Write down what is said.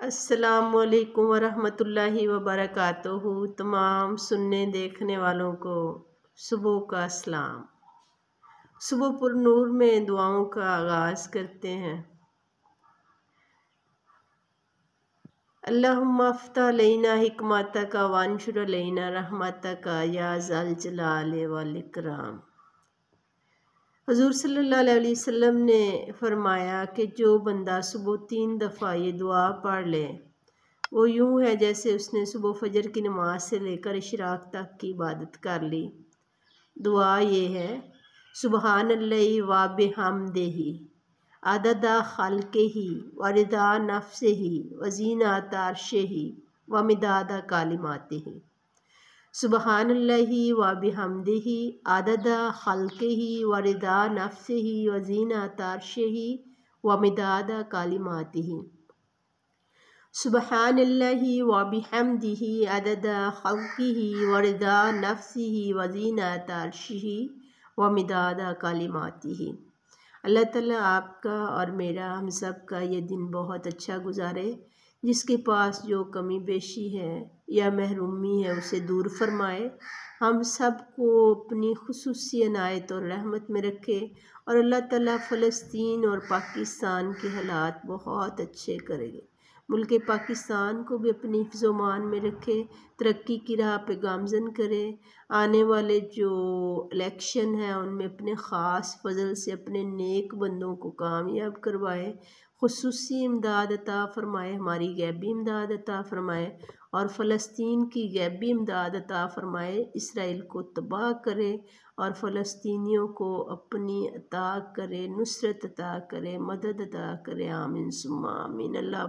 السلام علیکم ورحمۃ اللہ وبرکاتہ۔ تمام سننے دیکھنے والوں کو صبح کا سلام۔ صبح پر نور میں دعاؤں کا آغاز کرتے ہیں۔ اللہم افتح علینا حکمتک وانشر علینا رحمتک یا ذا الجلال والاکرام۔ حضور صلی اللہ علیہ وسلم نے فرمایا کہ جو بندہ صبح 3 دفعہ یہ دعا پڑھ لے وہ یوں ہے جیسے اس نے صبح فجر کی نماز سے لے کر اشراق تک کی عبادت کر لی۔ دعا یہ ہے: سبحان اللہ و بحمدہ عدد خلقہ و رضا نفسہ و زینت عرشہ و مداد کلماتہ۔ سبحان اللہ و بحمدہ عدد خلقہ و رضا نفسہ و زینت عرشہ و مداد کلماتہ۔ سبحان اللہ و بحمدہ عدد خلقہ و رضا نفسہ و زینت عرشہ و مداد کلماتہ۔ اللہ تعالیٰ آپ کا اور میرا ہم سب کا یہ دن بہت اچھا گزارے۔ جس کے پاس جو کمی بیشی ہے یا محرومی ہے اسے دور فرمائے، ہم سب کو اپنی خصوصی عنایت اور رحمت میں رکھے، اور اللہ تعالیٰ فلسطین اور پاکستان کے حالات بہت اچھے کرے گے۔ ملک پاکستان کو بھی اپنی حفظ و امان میں رکھے، ترقی کی راہ پہ گامزن کرے۔ آنے والے جو الیکشن ہیں ان میں اپنے خاص فضل سے اپنے نیک بندوں کو کامیاب کروائے، خصوصی امداد عطا فرمائے، ہماری غیبی امداد عطا فرمائے، اور فلسطین کی غیبی امداد عطا فرمائے، اسرائیل کو تباہ کرے اور فلسطینیوں کو اپنی عطا کرے، نصرت عطا کرے، مدد عطا کرے۔ آمین ثم آمین۔ اللہ